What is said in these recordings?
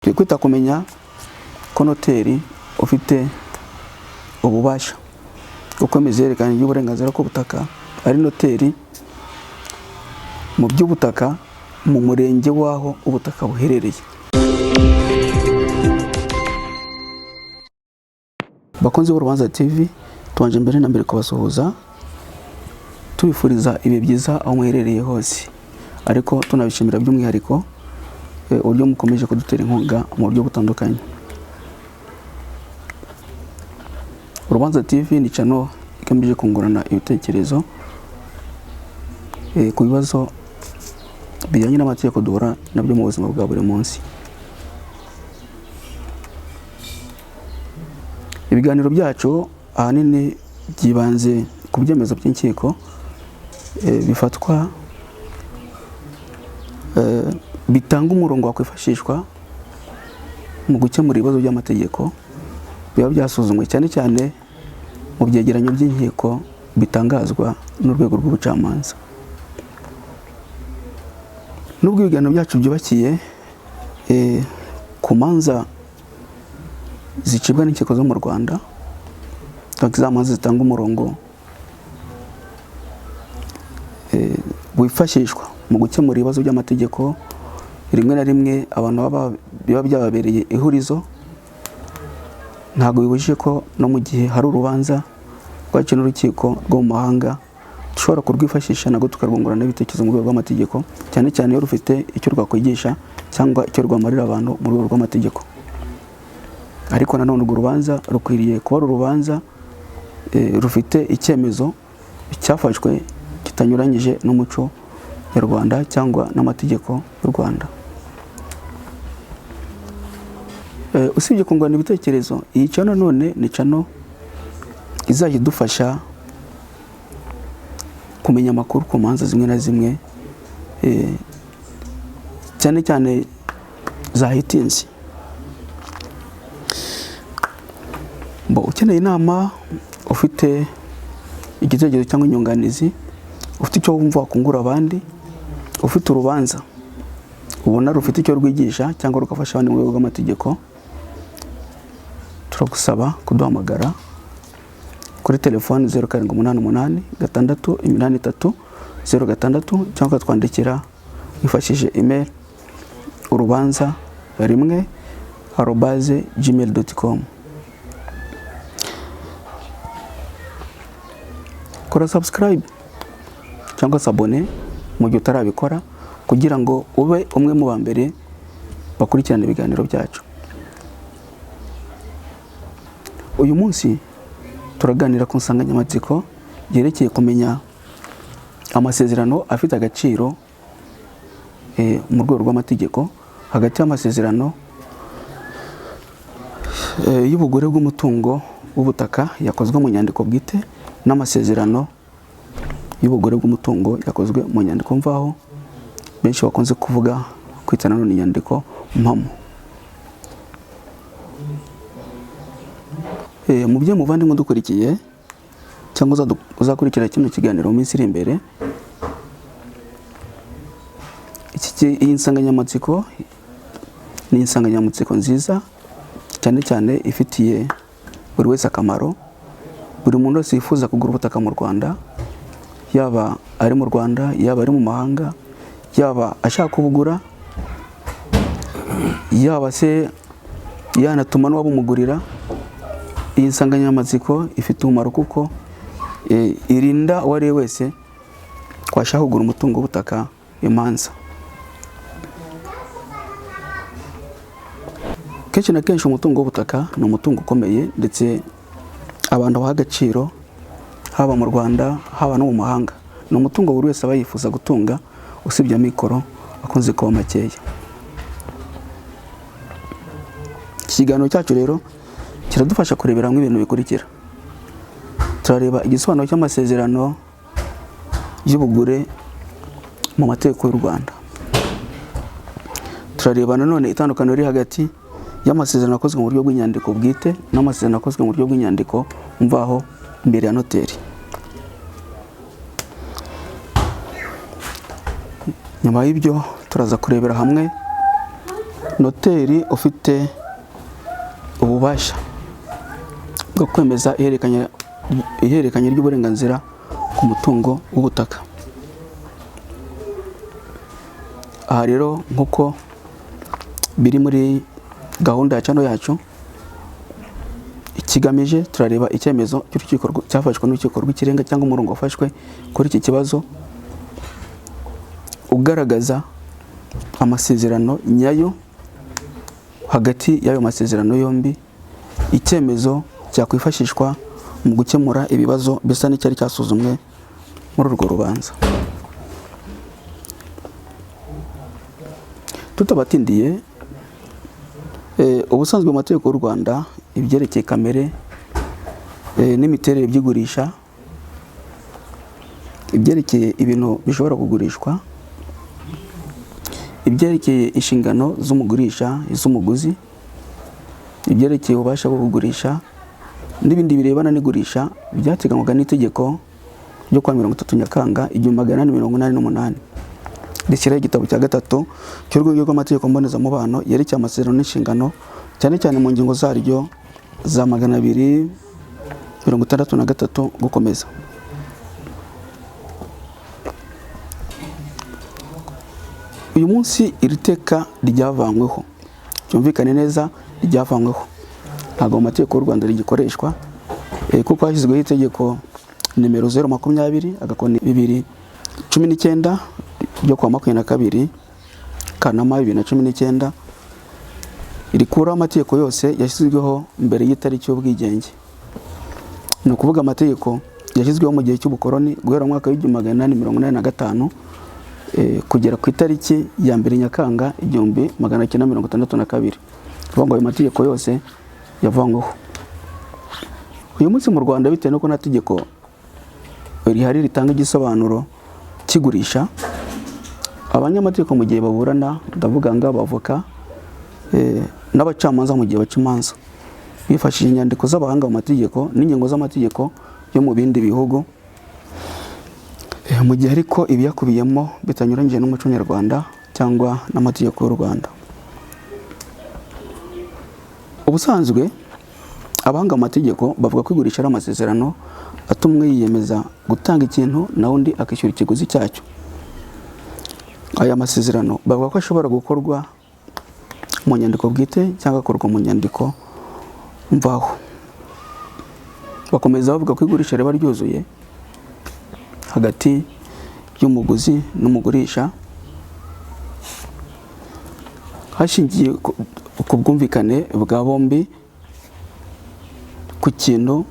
Kwita kumenya ko noteri ufite ububasha bwo kwemeza ihererekanya ry'uburenganzira bw'ubutaka ari noteri mu by'ubutaka mu murenge waho ubutaka buherereye. Bakunzi b'Urubanza TV, tubanje mbere na mbere kubasuhuza tubifuriza ibi byiza aho muherereye hose, ariko tunabishimira by'umwihariko uburyo mukomeje kudutera inkunga mu buryo butandukanye. Urubanza TV ni channel igamije kungurana ibitekerezo ku bibazo bijyanye n'amategeko duhura nabyo mu buzima bwa buri munsi. Ibiganiro byacu ahanini byibanze ku byemezo by'inkiko bifatwa bitanga umurongo wakwifashishwa mu gukemura ibibazo by'amategeko biba byasuzumwe cyane cyane mu byegeranyo by'inkiko bitangazwa n'urwego rw'ubucamanza. Nubwo ibiganiro byacu byubakiye ku manza zicibwa n'inkiko zo mu Rwanda, za manza zitanga umurongo wifashishwa mu gukemura ibibazo by'amategeko, rimwe na rimwe abantu biba byababereye ihurizo, ntabwo bibujije ko no mu gihe hari urubanza rwaciwe n'urukiko rwo mu mahanga dushobora kurwifashisha nabwo tukarwungurana ibitekerezo mu rwego rw'amategeko, cyane cyane iyo rufite icyo rwakwigisha cyangwa icyo rwamarira abantu mu rwego rw'amategeko. Ariko nanone urwo rubanza rukwiriye kuba urubanza rufite icyemezo cyafashwe kitanyuranyije n'umuco nyarwanda cyangwa n'amategeko y'u Rwanda. Usibye kungurana ibitekerezo, iyi channel none ni channel izajya idufasha kumenya amakuru ku manza zimwe na zimwe, cyane cyane zahitinze. Ukeneye inama, ufite igitekerezo cyangwa inyunganizi, ufite icyo wumva wakungura abandi, ufite urubanza ubona rufite icyo rwigisha cyangwa rugafasha abandi mu rwego rw'amategeko, turagusaba kuduhamagara kuri telefone 0788 683 066 cyangwa twandikira wifashishije email urubanza1@gmail.com. Kora subscribe cyangwa sabone mu gihe utarabikora kugira ngo ube umwe mu bambere bakurikirana ibiganiro byacu. Uyu munsi turaganira ku nsanganyamatsiko byerekeye kumenya amasezerano afite agaciro mu rwego rw'amategeko, hagati y'amasezerano y'ubugure bw'umutungo w'ubutaka yakozwe mu nyandiko bwite n'amasezerano y'ubugure bw'umutungo yakozwe mu nyandiko mvaho, benshi bakunze kuvuga kwitana none inyandiko mpamo. Mu byo muvandimwe dukurikiye cyangwa uzakurikira kino kiganiro mu minsi iri imbere, iyi nsanganyamatsiko ni insanganyamatsiko nziza cyane cyane ifitiye buri wese akamaro. Buri muntu wese yifuza kugura ubutaka mu Rwanda, yaba ari mu Rwanda, yaba ari mu mahanga, yaba ashaka kubugura, yaba se yanatuma n'uwabumugurira. Iyi nsanganyamatsiko ifite umumaro kuko irinda uwo ari we wese kwashaka kugura umutungo w'ubutaka imanza. Kenshi na kenshi umutungo w'ubutaka ni umutungo ukomeye, ndetse abantu baha agaciro haba mu Rwanda haba no mu mahanga. Ni umutungo buri wese aba yifuza gutunga, usibye amikoro akunze kuba makeya. Ikiganiro cyacu rero kiradufasha kurebera hamwe ibintu bikurikira. Turareba igisobanuro cy'amasezerano y'ubugure mu mategeko y'u Rwanda. Turareba nanone itandukaniro riri hagati y'amasezerano akozwe mu buryo bw'inyandiko bwite n'amasezerano akozwe mu buryo bw'inyandiko mvaho imbere ya noteri. Nyuma y'ibyo turaza kurebera hamwe noteri ufite ububasha bwo kwemeza ihererekanya ry'uburenganzira ku mutungo w'ubutaka. Aha rero nk'uko biri muri gahunda ya channel yacu, ikigamije turareba icyemezo cy'urukiko cyafashwe n'urukiko rw'ikirenga cyangwa umurongo wafashwe kuri iki kibazo, ugaragaza amasezerano nyayo hagati y'ayo masezerano yombi, icyemezo cyakwifashishwa mu gukemura ibibazo bisa n'icyari cyasuzumwe muri urwo rubanza. Tutabatindiye, ubusanzwe mu mategeko y'u Rwanda ibyerekeye kamere n'imiterere by'igurisha, ibyerekeye ibintu bishobora kugurishwa, ibyerekeye inshingano z'umugurisha, iz'umuguzi, ibyerekeye ububasha bwo kugurisha n'ibindi birebana n'igurisha byateganywaga n'itegeko ryo kwa 30 Nyakanga 1888 rishyiraho igitabo cya gatatu cy'urwego rw'amategeko mbonezamubano yerekeye amasezerano n'inshingano, cyane cyane mu ngingo zaryo za 263 gukomeza. Uyu munsi iri teka ryavanyweho, cyumvikane neza ryavanyweho, ntabwo mu mategeko y'u Rwanda rigikoreshwa, kuko hashyizweho itegeko nimero 020/2019 ryo kwa 22 Kanama 2019 rikuraho amategeko yose yashyizweho mbere y'itariki y'ubwigenge. Ni ukuvuga amategeko yashyizweho mu gihe cy'ubukoroni guhera mu mwaka w'1885 kugera ku itariki ya 2 Nyakanga 1962. Ngo ayo mategeko yose yavanyweho. Uyu munsi mu Rwanda bitewe n'uko nategeko rihari ritanga igisobanuro kigurisha, abanyamategeko mu gihe baburana, ndavuga ngo abavoka n'abacamanza mu gihe baca imanza, bifashishije inyandiko z'abahanga mu mategeko n'ingingo z'amategeko yo mu bindi bihugu, mu gihe ariko ibiyakubiyemo bitanyuranyije n'umuco nyarwanda cyangwa n'amategeko y'u Rwanda. Ubusanzwe abahanga mu mategeko bavuga ko igurisha ari amasezerano atuma yiyemeza gutanga ikintu na undi akishyura ikiguzi cyacyo. Aya masezerano bavuga ko ashobora gukorwa mu nyandiko bwite cyangwa akorwa mu nyandiko mvaho. Bakomeza bavuga ko igurisha riba ryuzuye hagati y'umuguzi n'umugurisha, hashingiye ku bwumvikane bwa bombi ku kintu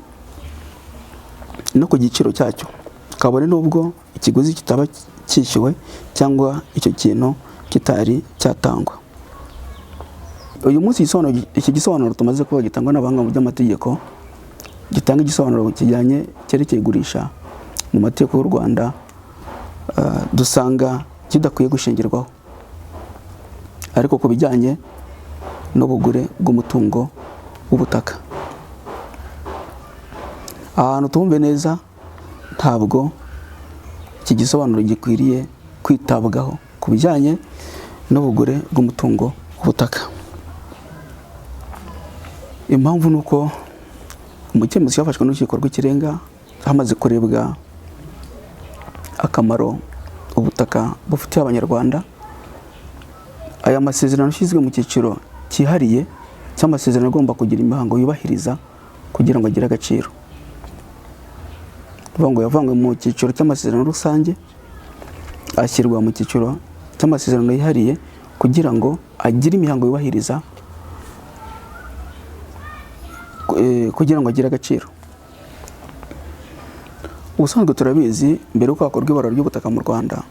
no ku giciro cyacyo, kabone n'ubwo ikiguzi kitaba cyishyuwe cyangwa icyo kintu kitari cyatangwa. Uyu munsi iki gisobanuro tumaze kuba gitangwa n'abahanga mu by'amategeko, gitanga igisobanuro kijyanye cyerekeye igurisha mu mategeko y'u Rwanda, dusanga kidakwiye gushingirwaho. Ariko ku bijyanye n'ubugure bw'umutungo w'ubutaka, ahantu tumve neza, ntabwo iki gisobanuro gikwiriye kwitabwaho ku bijyanye n'ubugure bw'umutungo w'ubutaka. Impamvu nuko mu cyemezo cyafashwe n'urukiko rw'ikirenga hamaze kurebwa akamaro ubutaka bufitiye abanyarwanda, aya masezerano ashyizwe mu cyiciro cyihariye cy'amasezerano agomba kugira imihango yubahiriza kugira ngo agire agaciro. Ngo yavangwe mu cyiciro cy'amasezerano rusange ashyirwa mu cyiciro cy'amasezerano yihariye kugira ngo agire imihango yubahiriza kugira ngo agire agaciro. Ubusanzwe turabizi mbere uko hakorwa ibarura ry'ubutaka mu Rwanda,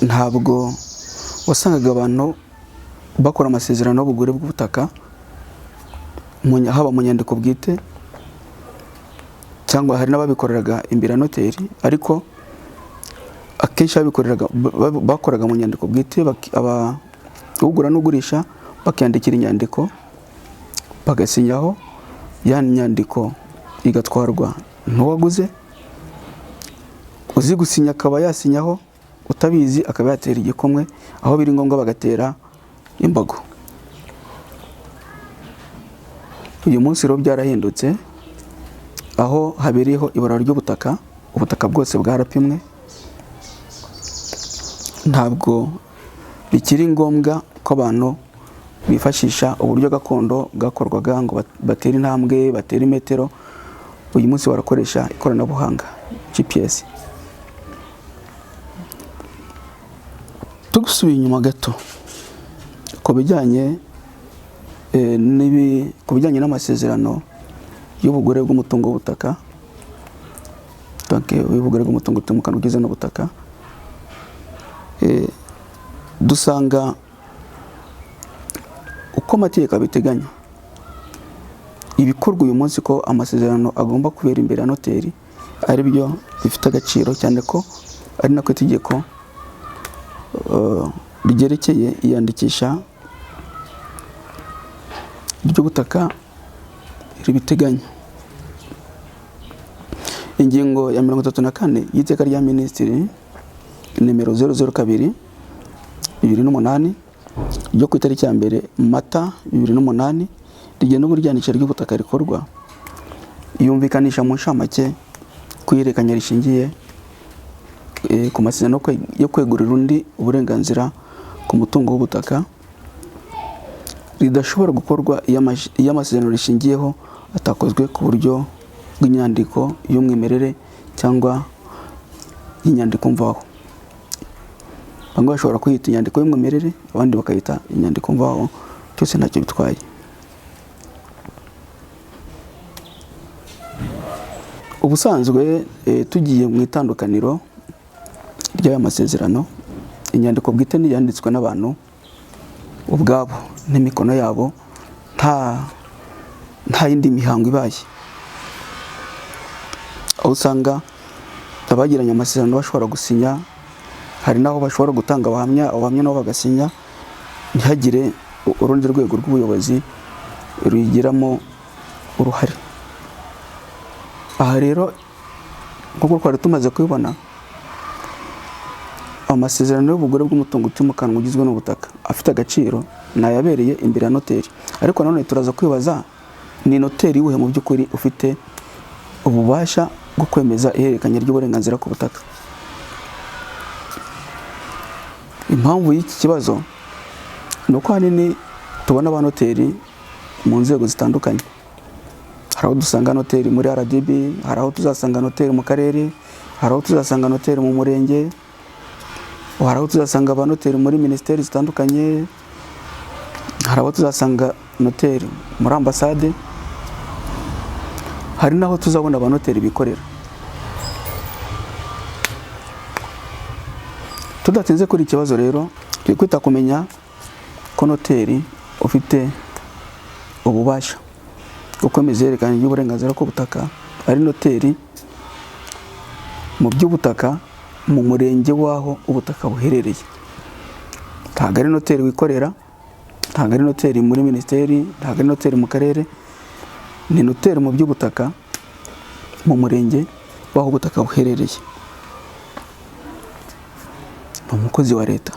ntabwo wasangaga abantu bakora amasezerano y'ubugure bw'ubutaka haba mu nyandiko bwite cyangwa hari n'ababikoreraga imbere ya noteri, ariko akenshi bakoraga mu nyandiko bwite, ugura n'ugurisha bakandikira inyandiko bagasinyaho, ya nyandiko igatwarwa n'uwaguze, uzi gusinya akaba yasinyaho, utabizi akaba yatera igikomwe, aho biri ngombwa bagatera imbago. Uyu munsi rero byarahindutse, aho habereyeho ibarura ry'ubutaka. Ubutaka bwose bwarapimwe, ntabwo bikiri ngombwa ko abantu bifashisha uburyo gakondo bwakorwaga ngo batere intambwe, batere imetero. Uyu munsi barakoresha ikoranabuhanga GPS. Tugusubiye inyuma gato ku bijyanye n'amasezerano y'ubugure bw'umutungo w'ubutaka, ubugure bw'umutungo utimukanwa ugizwe n'ubutaka, dusanga uko amategeko abiteganya, ibikorwa uyu munsi ko amasezerano agomba kubera imbere ya noteri ari byo bifite agaciro, cyane ko ari nako itegeko ryerekeye iyandikisha ry'ubutaka ribiteganya. Ingingo ya 34 y'iteka rya Minisitiri nimero 002/2008 ryo ku itariki ya mbere Mata 2008 rigena uburyanisha ry'ubutaka rikorwa, yumvikanisha mu nshamake kwiyerekanya rishingiye ku masezerano yo kwegurira undi uburenganzira ku mutungo w'ubutaka ridashobora gukorwa iyo amasezerano rishingiyeho atakozwe ku buryo bw'inyandiko y'umwimerere cyangwa y'inyandikomvaho. Bamwe bashobora kwita inyandiko y'umwimerere, abandi bakayita inyandikomvaho, cyose ntacyo bitwaye. Ubusanzwe tugiye mu itandukaniro ry'aya masezerano, inyandiko bwite ni yanditswe n'abantu ubwabo n'imikono yabo, nta yindi mihango ibaye. Aho usanga abagiranye amasezerano bashobora gusinya, hari naho bashobora gutanga abahamya nabo bagasinya, ntihagire urundi rwego rw'ubuyobozi ruyigiramo uruhare. Aha rero nk'uko twari tumaze kubibona, amasezerano y'ubugure bw'umutungo utimukanwa ugizwe n'ubutaka afite agaciro nayabereye imbere ya noteri. Ariko nanone turaza kwibaza, ni noteri wuhe mu by'ukuri ufite ububasha bwo kwemeza ihererekanya ry'uburenganzira ku butaka? Impamvu y'iki kibazo ni uko ahanini tubona abanoteri mu nzego zitandukanye. Hari aho dusanga noteri muri RDB, hari aho tuzasanga noteri mu karere, hari aho tuzasanga noteri mu murenge, hari aho tuzasanga abanoteri muri minisiteri zitandukanye, hari aho tuzasanga noteri muri ambasade, hari naho tuzabona abanoteri bikorera. Tudatinze kuri ikibazo rero, turi kwita kumenya ko noteri ufite ububasha bwo kwemeza ihererekanya ry'uburenganzira ku butaka ari noteri mu by'ubutaka mu murenge w'aho ubutaka buherereye. Ntabwo ari noteri wikorera, ntabwo ari noteri muri minisiteri, ntabwo ari noteri mu karere, ni noteri mu by'ubutaka mu murenge w'aho ubutaka buherereye. Ni umukozi wa leta.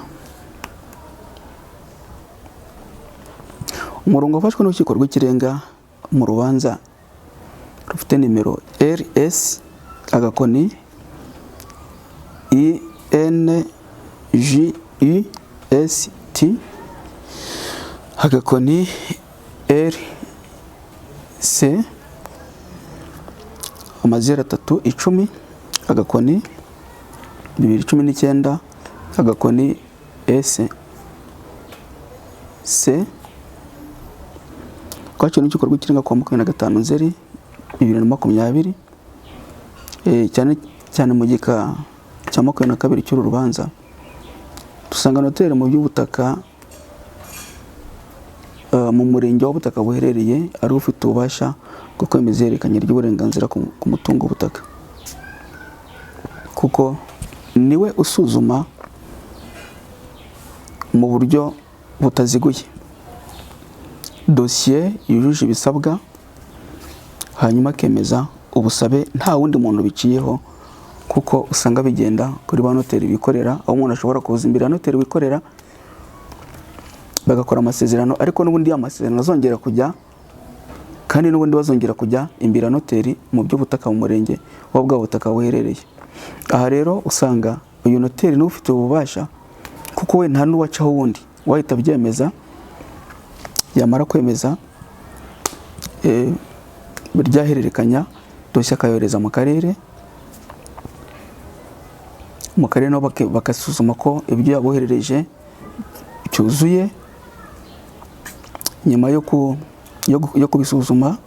Umurongo wafashwe n'urukiko rw'ikirenga mu rubanza rufite nimero RS agakoni INJUST agakoni RC 310 agakoni 2019 agakoni SC kwaciwe n'urukiko rw'ikirenga kuwa 25 Nzeri 2020, cyane mu gika cya 22 cy'uru rubanza dusanga noteri mu by'ubutaka mu murenge w'ubutaka buherereye ari ufite ububasha bwo kwemeza ihererekanya ry'uburenganzira ku mutungo w'ubutaka, kuko niwe usuzuma mu buryo butaziguye dosiye yujuje ibisabwa, hanyuma akemeza ubusabe nta wundi muntu biciyeho kuko usanga bigenda kuri ba noteri bikorera, aho umuntu ashobora kuza imbere ya noteri wikorera bagakora amasezerano, ariko n'ubundi amasezerano azongera kujya kandi n'ubundi bazongera kujya imbere ya noteri mu by'ubutaka mu murenge wa bwa butaka buherereye. Aha rero usanga uyu noteri niwe ufite ububasha, kuko we nta n'uwacaho wundi wahita byemeza, yamara kwemeza ryahererekanya dosiye akayohereza mu karere nabo bagasuzuma ko ibyo yaboherereje cyuzuye. Nyuma yo kubisuzuma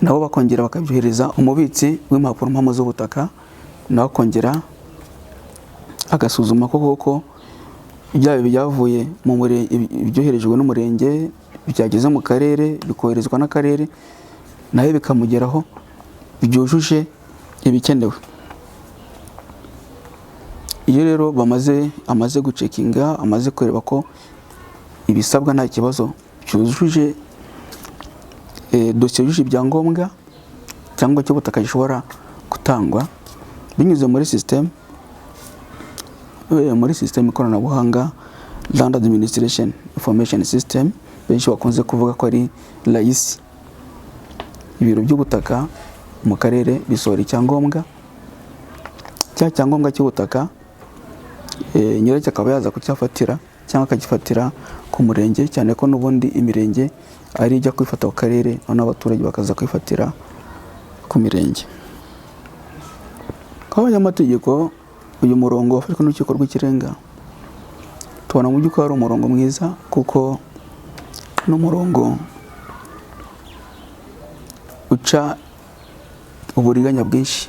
nabo bakongera bakabyohereza umubitsi w'impapuro mpamo z'ubutaka, nawe akongera agasuzuma koko byaba byavuye mu murenge, ibyoherejwe n'umurenge byageze mu karere bikoherezwa n'akarere, nawe bikamugeraho byujuje ibikenewe. Iyo rero amaze gucekinga, amaze kureba ko ibisabwa nta kibazo cyujuje, dosiye yujuje ibyangombwa cyangwa cy'ubutaka gishobora gutangwa binyuze muri system ikoranabuhanga Rwanda Administration Information System, benshi bakunze kuvuga ko ari RAIS. Ibiro by'ubutaka mu karere bisohora icyangombwa, cya cyangombwa cy'ubutaka nyiracyo akaba yaza kucyafatira cyangwa akagifatira ku murenge, cyane ko n'ubundi imirenge ari ijya kwifata ku karere, noneho abaturage bakaza kwifatira ku mirenge. Nk'abanyamategeko, uyu murongo wafashwe n'urukiko rw'ikirenga tubona mu by'ukuri ari umurongo mwiza, kuko n'umurongo uca uburiganya bwinshi.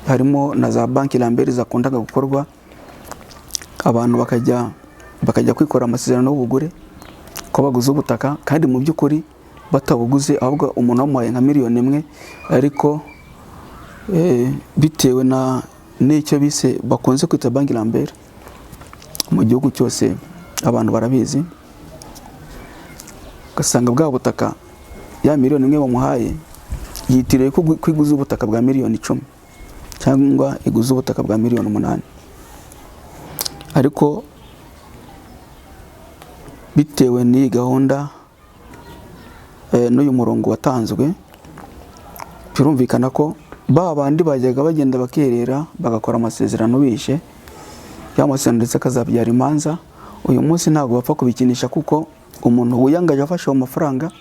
Harimo na za banki lambert zakundaga gukorwa, abantu bakajya kwikora amasezerano y'ubugure ko baguze ubutaka, kandi mu by'ukuri batabuguze, ahubwo umuntu wamuhaye nka miliyoni imwe, ariko bitewe n'icyo bise bakunze kwita banki lambert mu gihugu cyose abantu barabizi, ugasanga bwa butaka ya miliyoni imwe bamuhaye yitiriye ko iguze ubutaka bwa miliyoni 10 cyangwa iguze ubutaka bwa miliyoni 8, ariko bitewe n'iyi gahunda n'uyu murongo watanzwe, birumvikana ko bandi bajyaga bagenda bakerera bagakora amasezerano bishe y'amasezerano ndetse akazabyara imanza. Uyu munsi ntabwo bapfa kubikinisha, kuko umuntu wiyangaje afashe ayo mafaranga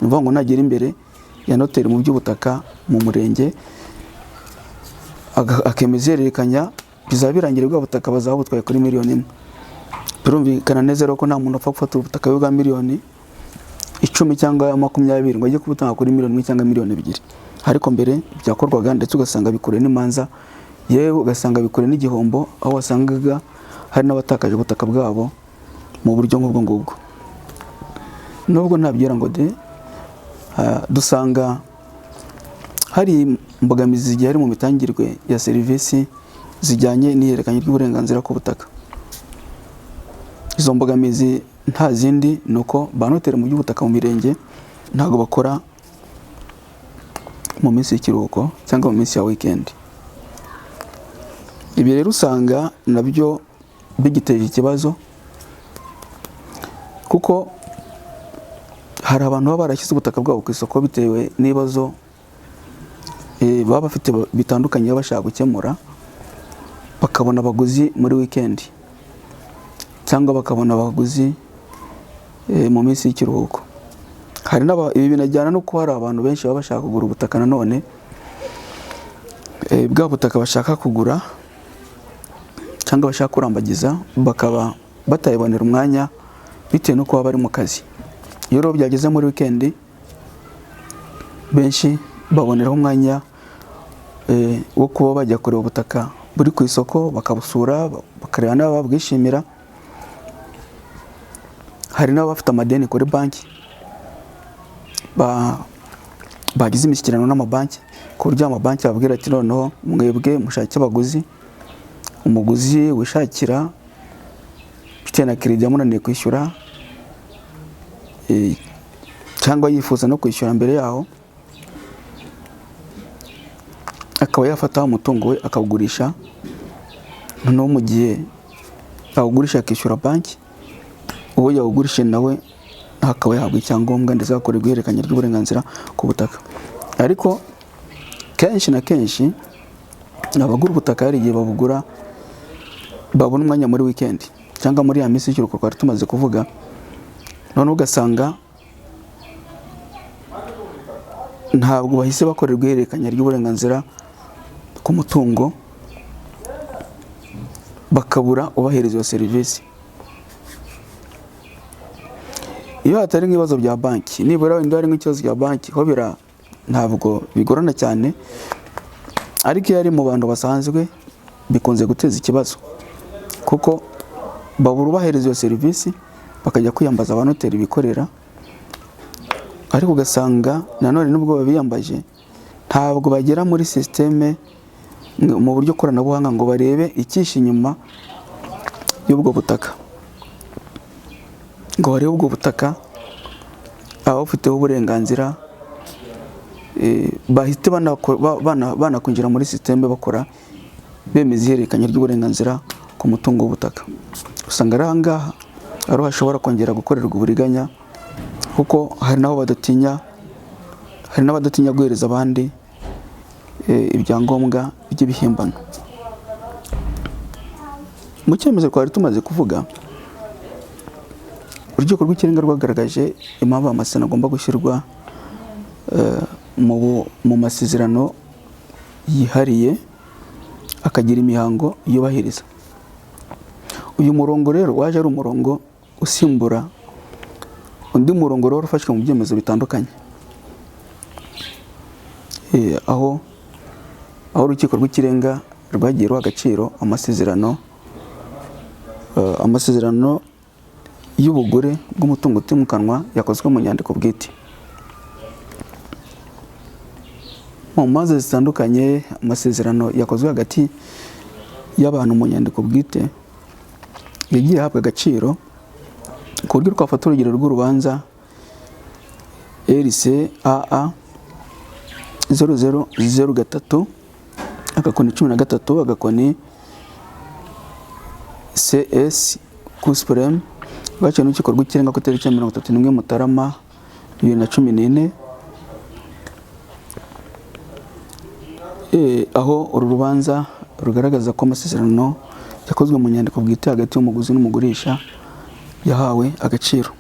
uvuga ngo nagera imbere ya noteri mu by'ubutaka mu murenge akemeza ihererekanya, bizaba birangira bwa butaka bazaba butwaye kuri miliyoni 1. Birumvikana neza rero ko nta muntu apfa gufata ubutaka bwa miliyoni 10 cyangwa 20 ngo ajye kubutanga kuri miliyoni 1 cyangwa miliyoni 2. Ariko mbere byakorwaga, ndetse ugasanga bikure n'imanza, yewe ugasanga bikure n'igihombo, aho wasangaga hari n'abatakaje ubutaka bwabo mu buryo nk'ubwo ngubwo. Nubwo ntabyera ngo dusanga hari imbogamizi zigiye ari mu mitangirwe ya serivisi zijyanye n'ihererekanya ry'uburenganzira ku butaka. Izo mbogamizi nta zindi ni uko ba noteri mu by'ubutaka mu mirenge ntabwo bakora mu minsi y'ikiruhuko cyangwa mu minsi ya weekend. Ibi rero usanga nabyo bigiteje ikibazo, kuko hari abantu baba barashyize ubutaka bwabo ku isoko bitewe n'ibibazo baba bafite bitandukanye baba bashaka gukemura, bakabona abaguzi muri weekend cyangwa bakabona abaguzi mu minsi y'ikiruhuko. Ibi binajyana no kuba hari abantu benshi baba bashaka kugura ubutaka, nanone bwa butaka bashaka kugura cyangwa bashaka kurambagiza bakaba batayibonera umwanya bitewe no kuba bari mu kazi. Iyo rero byageze muri weekend, benshi baboneraho umwanya wo kuba bajya kureba ubutaka buri ku isoko, bakabusura bakareba n'aba babwishimira. Hari n'abafite amadeni kuri banki bagize imishyikirano n'amabanki, ku buryo amabanki babwira ati noneho mwebwe mushake abaguzi, umuguzi wishakira bitewe na kredi yamunaniye kwishyura cyangwa yifuza no kwishyura mbere yaho, akaba yafata umutungo we akawugurisha, noneho mu gihe awugurisha akishyura banki, uwo yawugurishije nawe akaba yahabwa icyangombwa ndetse agakorerwa ihererekanya ry'uburenganzira ku butaka. Ariko kenshi na kenshi abagura ubutaka hari igihe babugura babona umwanya muri weekend cyangwa muri ya minsi y'ikiruhuko twari tumaze kuvuga, none ugasanga ntabwo bahise bakorerwa ihererekanya ry'uburenganzira ku mutungo, bakabura ubahereza iyo serivisi. Iyo hatari nk'ibibazo bya banki, nibura wenda hari nk'ikibazo cya banki ho ntabwo bigorana cyane, ariko iyo ari mu bantu basanzwe bikunze guteza ikibazo, kuko babura ubahereza iyo serivisi bakajya kwiyambaza abanoteri bikorera, ariko ugasanga nanone nubwo babiyambaje ntabwo bagera muri sisiteme mu buryo koranabuhanga ngo barebe icyishe inyuma y'ubwo butaka, ngo barebe ubwo butaka abafiteho uburenganzira, bahite banakwinjira muri sisiteme bakora bemeza ihererekanya ry'uburenganzira ku mutungo w'ubutaka. Usanga ari ahangaha ariho hashobora kongera gukorerwa uburiganya, kuko hari n'abadatinya guhereza abandi ibyangombwa by'ibihimbano. Mu cyemezo twari tumaze kuvuga, urukiko rw'ikirenga rwagaragaje impamvu amasezerano agomba gushyirwa mu masezerano yihariye, akagira imihango yubahiriza. Uyu murongo rero waje ari umurongo usimbura undi murongo rero ufashwe mu byemezo bitandukanye, aho urukiko rw'ikirenga rwagiye ruha agaciro amasezerano y'ubugure bw'umutungo utimukanwa yakozwe mu nyandiko bwite. Mu manza zitandukanye, amasezerano yakozwe hagati y'abantu mu nyandiko bwite yagiye ahabwa agaciro, ku buryo twafata urugero rw'urubanza RCAA 0003 agakoni 13 agakoni CS Cour suprême rwaciwe n'urukiko rw'ikirenga ku itariki ya 31 Mutarama 2014, aho uru rubanza rugaragaza ko amasezerano yakozwe mu nyandiko bwite hagati y'umuguzi n'umugurisha yahawe agaciro.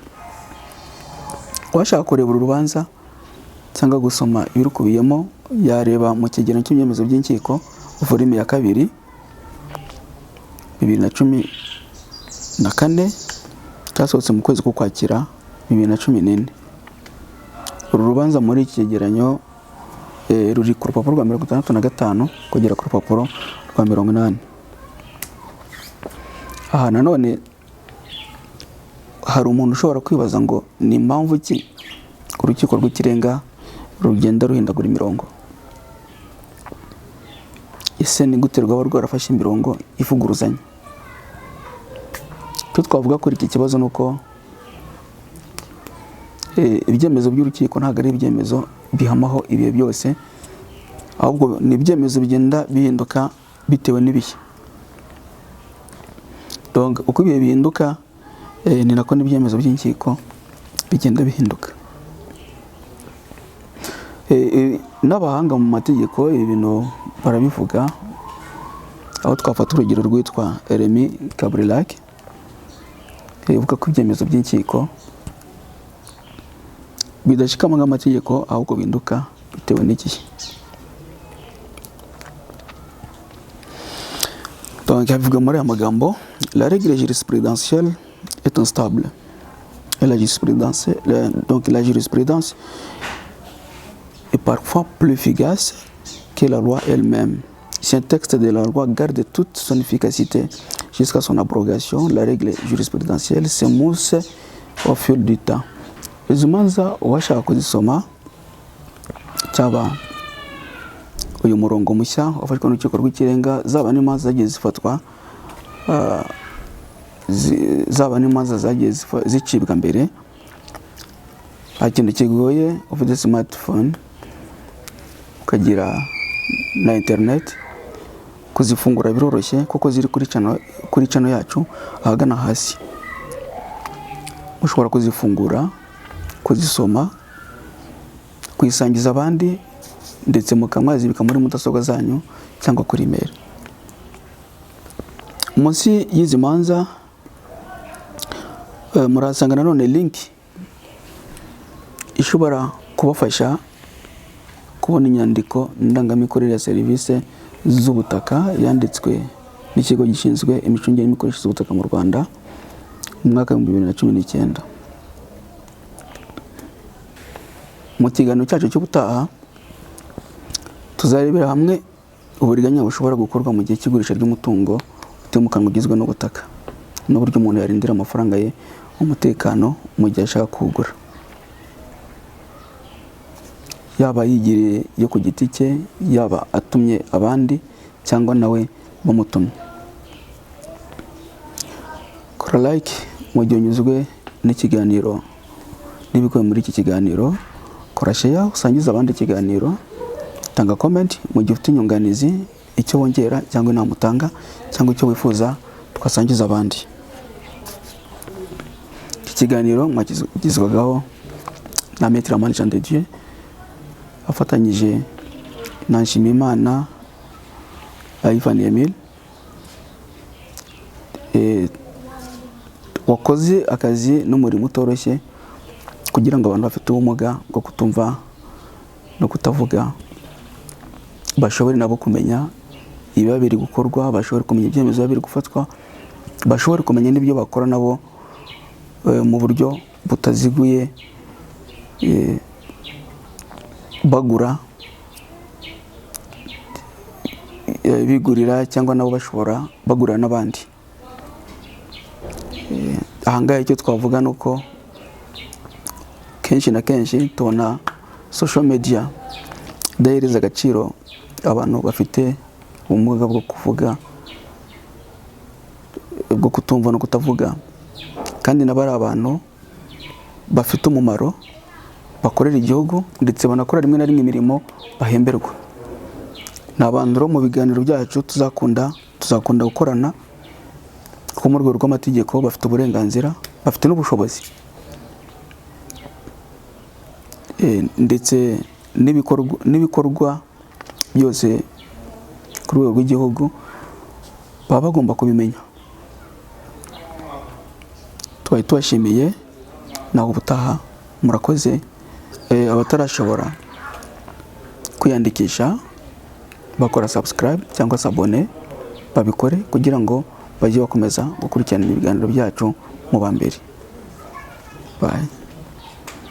Uwashaka kureba uru rubanza cyangwa gusoma ibirukubiyemo yareba mu cyegeranyo cy'ibyemezo by'inkiko volume ya 2 2014 cyasohotse mu kwezi k'Ukwakira 2014. Uru rubanza muri iki cyegeranyo ruri ku rupapuro rwa 65 kugera ku rupapuro rwa 80. Aha nanone hari umuntu ushobora kwibaza ngo ni impamvu ki urukiko rw'ikirenga rugenda ruhindagura imirongo. Ese ni gute rwaba rwarafashe imirongo ivuguruzanya? Icyo twavuga kuri iki kibazo nuko ibyemezo by'urukiko ntabwo ari ibyemezo bihamaho ibihe byose, ahubwo ni ibyemezo bigenda bihinduka bitewe n'ibihe. Donc uko ibihe bihinduka ni nako n'ibyemezo by'inkiko bigenda bihinduka. N'abahanga mu mategeko ibi bintu barabivuga, aho twafata urugero rwitwa Remy Cabrilac ivuga ko ibyemezo by'inkiko bidashikama nk'amategeko ahubwo binduka bitewe n'igihe. Donc havuga muri aya magambo, la règle jurisprudentielle est instable et la jurisprudence est parfois plus efficace que la loi elle-même. Si un texte de la loi garde toute son efficacité jusqu'à son abrogation, la règle jurisprudentielle s'émousse au fil du temps. Izi manza uwashaka kuzisoma cyaba uyu murongo mushya wafashwe n'urukiko rw'ikirenga, zaba n'imanza zagiye zifatwa, zaba n'imanza zagiye zicibwa mbere, nta kintu kigoye ufite smartphone ukagira na internet. Kuzifungura biroroshye kuko ziri kuri channel yacu ahagana hasi. Mushobora kuzifungura, kuzisoma, kuyisangiza abandi, ndetse mukamwazibika muri mudasobwa zanyu cyangwa kuri email. Munsi y'izi manza murasanga nanone link ishobora kubafasha kubona inyandiko ndangamikorere ya serivisi z'ubutaka yanditswe n'ikigo gishinzwe imicungire n'imikoreshereze y'ubutaka mu Rwanda mu mwaka wa 2019. Mu kiganiro cyacu cy'ubutaha tuzarebera hamwe uburiganya bushobora gukorwa mu gihe cy'igurisha ry'umutungo utimikanwa ugizwe n'ubutaka, n'uburyo umuntu yarindira amafaranga ye umutekano mu gihe ashaka kugura, yaba yigiriye yo ku giti cye, yaba atumye abandi cyangwa nawe bamutumye. Kora like mu gihe unyuzwe n'ikiganiro n'ibikubiye muri iki kiganiro. Kora share usangiza abandi ikiganiro. Tanga comment mu gihe ufite inyunganizi, icyo wongera cyangwa inama utanga cyangwa icyo wifuza twasangiza abandi. Iki kiganiro mwagizwagaho na Maître Jean de Dieu afatanyije na Nshimiyimana Ivan Emile, wakoze akazi n'umurimo utoroshye kugira ngo abantu bafite ubumuga bwo kutumva no kutavuga bashobore nabo kumenya ibiba biri gukorwa, bashobore kumenya ibyemezo biba biri gufatwa, bashobore kumenya n'ibyo bakora nabo mu buryo butaziguye, bagura, bigurira cyangwa nabo bashobora bagurira n'abandi. Ahangaye icyo twavuga nuko kenshi na kenshi tubona social media dahereza agaciro abantu bafite ubumuga bwo kuvuga, bwo kutumva no kutavuga, kandi nabari abantu bafite umumaro bakorera igihugu ndetse banakora rimwe na rimwe imirimo bahemberwa. N'abantu mu biganiro byacu tuzakunda gukorana kuko mu rwego rw'amategeko bafite uburenganzira, bafite n'ubushobozi, ndetse n'ibikorwa byose ku rwego rw'igihugu baba bagomba kubimenya. Twari tubashimiye, naho ubutaha murakoze. Abatarashobora kwiyandikisha bakora subscribe cyangwa s'abone babikore kugira ngo bajye bakomeza gukurikirana ibiganiro byacu mu ba mbere. Bye.